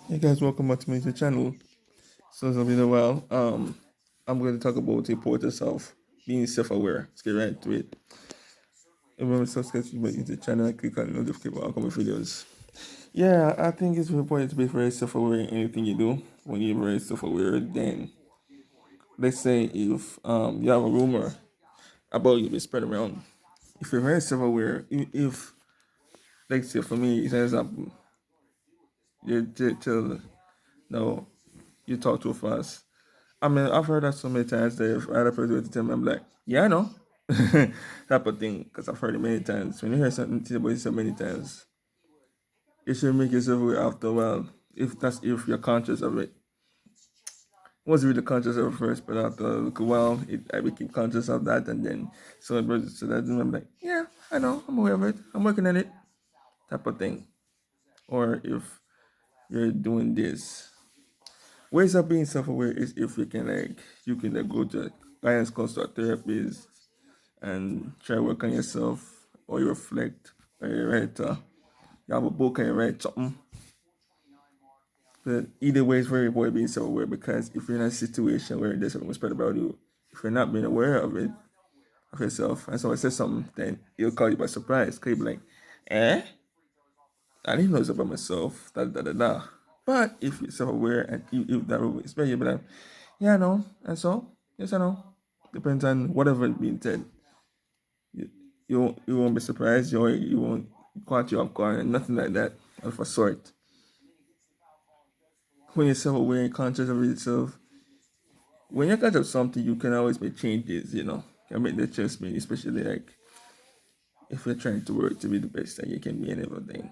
Hey guys, welcome back to my YouTube channel. So it's been a while. I'm going to talk about the importance of being self-aware. Let's get right to it. Remember, subscribe to my YouTube channel and click on the notification for upcoming videos. Yeah, I think it's very important to be very self-aware in anything you do. When you're very self-aware, then let's say if you have a rumor about you be spread around. If you're very self-aware, if let's say for me, it's an example, you tell no, you talk too fast. I mean, I've heard that so many times that if other person were to tell me, I'm like, yeah, I know. Type of thing, because I've heard it many times. When you hear something about it so many times, it should make yourself aware after a while. If you're conscious of it. I wasn't really conscious of it first, but after a little while, I became conscious of that. And then so that I'm like, yeah, I know, I'm aware of it. I'm working on it. Type of thing. Or if you're doing this. Ways of being self-aware is if you can like go to guidance counselor, therapist, and try to work on yourself, or you reflect, or you write, you have a book and you write something. But either way, it's very important being self-aware because if you're in a situation where there's something spread about you, if you're not being aware of it, of yourself, and someone says something, then it'll call you by surprise. Cause you'll be like, eh? I didn't know this about myself, da da da da. But if you're self-aware and if that will expect you, be like, yeah, I know, and so, yes, I know. Depends on whatever being said. You won't be surprised. You won't caught you off guard and nothing like that of a sort. When you're self-aware and conscious of yourself, when you're conscious of something, you can always make changes. Can make the adjustment, especially like if you're trying to work to be the best that you can be in everything.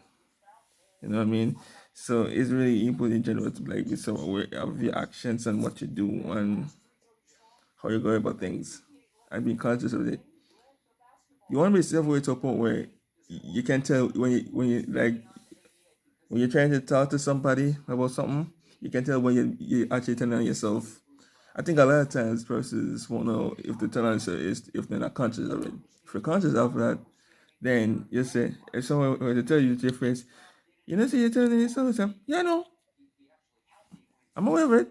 You know what I mean? So it's really important in general to like be self-aware of your actions and what you do and how you go about things and being conscious of it. You want to be self-aware to a point where you can tell when you're trying to talk to somebody about something, you can tell when you're actually telling on yourself. I think a lot of times persons won't know if they're telling themselves if they're not conscious of it. If you're conscious of that, then you say, if someone were to tell you to your face, say you're telling yourself, yeah, no, I'm aware of it.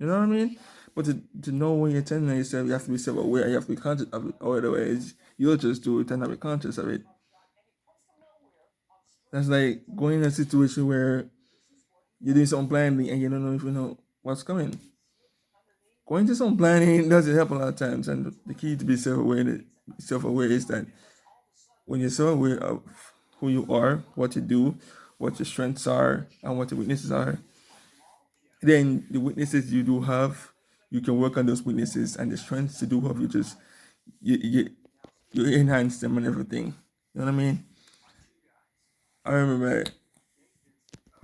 You know what I mean? But to know when you're telling yourself, you have to be self aware, you have to be conscious of it, or otherwise, you'll just do it and not be conscious of it. That's like going in a situation where you're doing something blindly and you don't know if you know what's coming. Going to some planning doesn't help a lot of times, and the key to be self-aware is that when you're self-aware of who you are, what you do, what your strengths are, and what your weaknesses are, then the weaknesses you do have, you can work on those weaknesses, and the strengths you do have, you you, you enhance them and everything. You know what I mean? I remember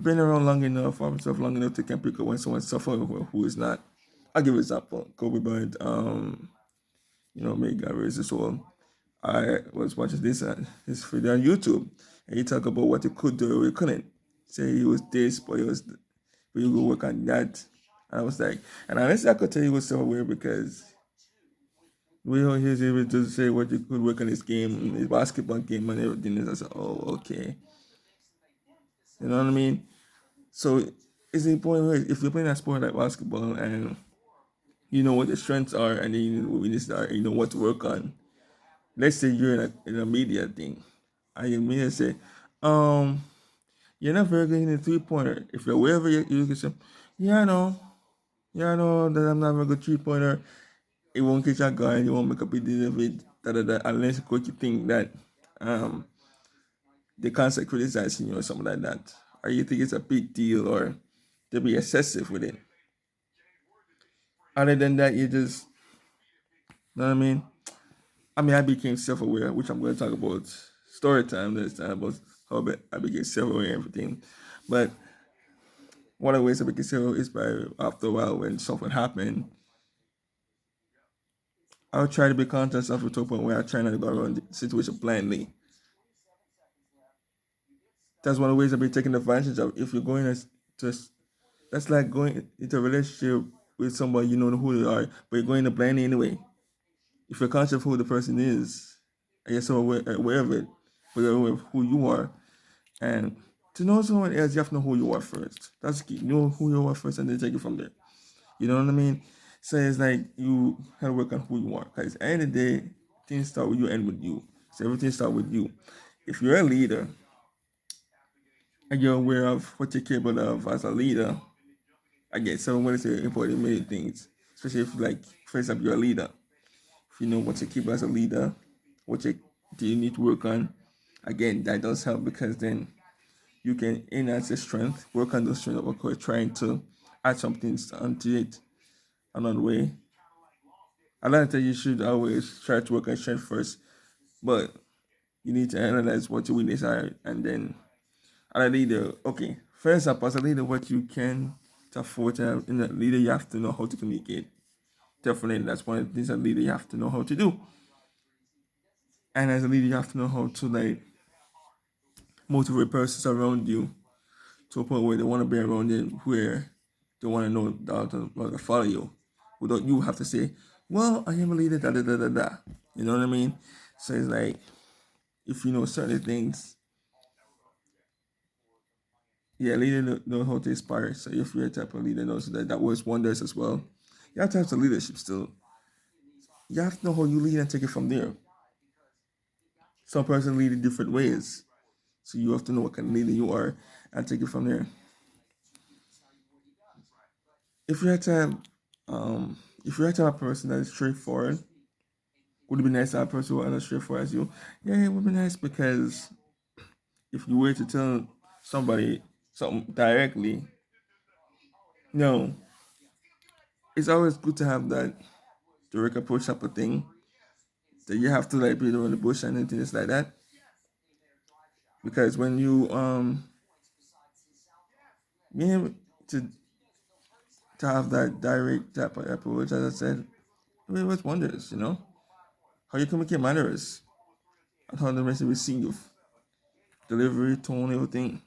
being around long enough for myself long enough to can pick up when someone's suffering who is not. I'll give an example. Kobe Bryant, may God raise his soul. I was watching this video on YouTube, and he talked about what he could do or he couldn't. Say he was this, but you go work on that. And I was like, and honestly, I could tell he was so weird because we all hear able to say what you could work on his game, his basketball game, and everything. And I said, oh, okay. You know what I mean? So it's important if you're playing a sport like basketball and you know what your strengths are and then you know what weaknesses are, and you know what to work on. Let's say you're in a media thing, and your media say, um, you're not very good in the 3-pointer. If you're wherever you can say, yeah, I know. Yeah, I know that I'm not a very good 3-pointer. It won't catch a guy, you won't make a big deal of it. Da, da, da, unless coach you think that um they can't say criticizing you or something like that. Or you think it's a big deal or to be excessive with it. Other than that, you just know what I mean? I became self-aware, which I'm going to talk about story time this time about how I became self-aware and everything. But one of the ways I became self-aware is by after a while when something happened, I would try to be conscious of it to a point where I try not to go around the situation blindly. That's one of the ways I've been taking advantage of. If you're going to that's like going into a relationship with somebody you know who they are, but you're going to blindly anyway. If you're conscious of who the person is, and you're so aware of it, but you're aware of who you are, and To know someone else, you have to know who you are first. That's the key. Know who you are first, and then take it from there. You know what I mean? So it's like you have to work on who you are. Because at the end of the day, things start with you, end with you. So everything starts with you. If you're a leader and you're aware of what you're capable of as a leader, I guess someone is important many things. Especially if, like, for example, you're a leader. If you know what you're capable as a leader, what you need to work on, again, that does help because then you can enhance your strength, work on those strengths, of course, trying to add something onto it another way. I like that you should always try to work on strength first, but you need to analyze what your weaknesses are and then as a leader, okay, first up as a leader, what you can afford to have in a leader, you have to know how to communicate. Definitely, that's one of the things as a leader you have to know how to do. And as a leader, you have to know how to like motivate persons around you to a point where they want to be around you, where they want to know how to follow you, without you have to say, "Well, I am a leader." Da da da da da. You know what I mean? So it's like if you know certain things, yeah, leader know how to inspire. So if you're a type of leader knows that works wonders as well. You have types of leadership still. You have to know how you lead and take it from there. Some person lead in different ways. So you have to know what kind of leader you are and take it from there. If you're a type, if you're a type of person that is straightforward, would it be nice to have a person who is as straightforward as you? Yeah, it would be nice because if you were to tell somebody something directly, no, it's always good to have that direct approach type of thing. That you have to like beat around the bush and things like that. Because when you being able to have that direct type of approach, as I said, it was wonders, you know? How you communicate matters and how the rest of receive, delivery, tone, everything.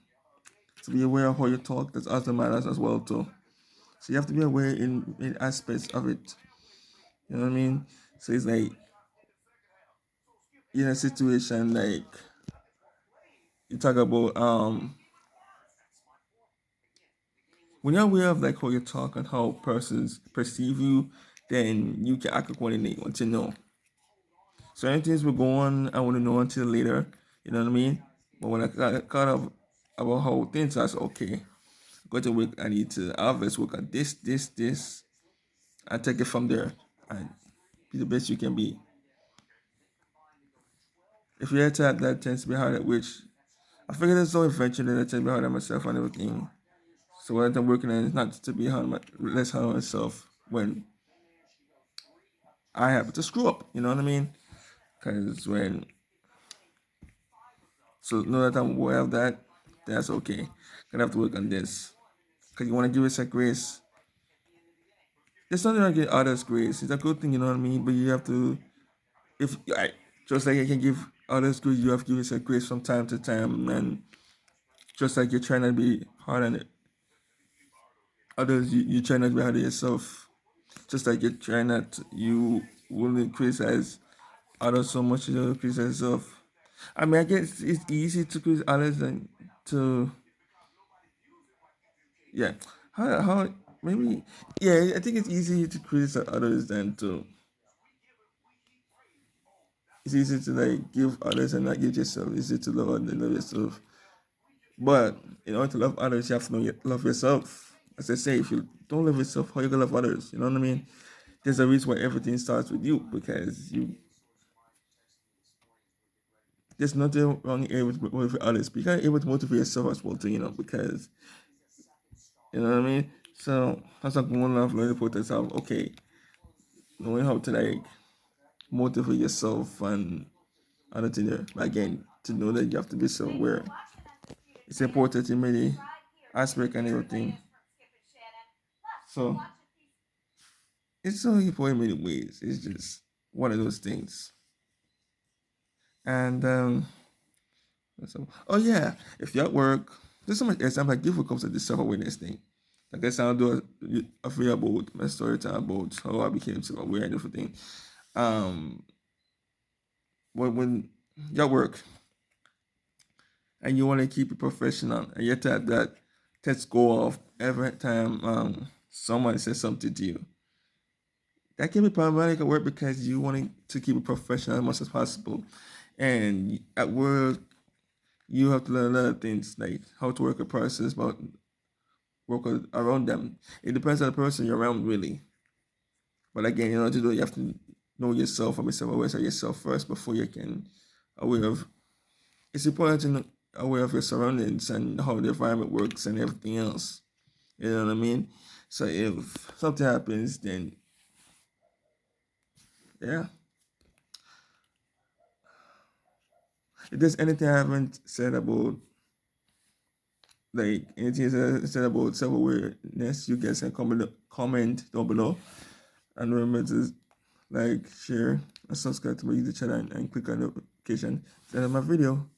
To be aware of how you talk, that's also matters as well too. So you have to be aware in aspects of it. You know what I mean? So it's like in a situation like you talk about when you're aware of like how you talk and how persons perceive you, then you can act accordingly once you know. Certain things will go on I want to know until later, you know what I mean? But when I got caught up about how things are, so okay, go to work, I need to obviously work on this, and take it from there and be the best you can be. If you're a type that tends to be hard at which I figure there's no invention that I tend to be hard on myself and everything. So what I'm working on is not to be less hard on myself when I happen to screw up. You know what I mean? Because when so know that I'm aware of that, that's okay. Gonna have to work on this. Because you want to give us a grace. There's nothing wrong with others grace. It's a good thing, you know what I mean? But you have to, if I just like I can give others grace, you have to give us a grace from time to time, and just like you're trying to be hard on it, others you try not to be hard on yourself. Just like you're trying not, you wouldn't criticize others so much you don't criticize yourself. I mean, I guess it's easy to criticize others than to, yeah. How maybe, yeah. I think it's easier to criticize others than to. It's easy to like give others and not give yourself. It's easy to love others and love yourself. But in order to love others, you have to know love yourself. As I say, if you don't love yourself, how you gonna love others? You know what I mean? There's a reason why everything starts with you because you. There's nothing wrong able to motivate others, but you gotta able to motivate yourself as well too. You know because you know what I mean. So that's like one love learning process of okay, knowing how to like motivate yourself and other thing there. But again, to know that you have to be self-aware. It's important in many aspects and everything. So it's so important in many ways. It's just one of those things. And oh yeah, if you're at work, there's so much example like give when it comes to this self-awareness thing. Like I said, I'll do a video about my story time about how I became self-aware and everything. Um when you're at work, and you want to keep it professional, and you type that text go off every time someone says something to you. That can be problematic at work because you want to keep it professional as much as possible. And at work, you have to learn a lot of things like how to work a process, but work around them. It depends on the person you're around, really. But again, in order to do it, you have to know yourself and be self-aware of yourself first before you can aware of. It's important to know aware of your surroundings and how the environment works and everything else. You know what I mean? So if something happens, then yeah. If there's anything I haven't said about, like anything said about self-awareness, you guys can comment down below. And remember to like, share, and subscribe to my YouTube channel and click on the notification to end my video.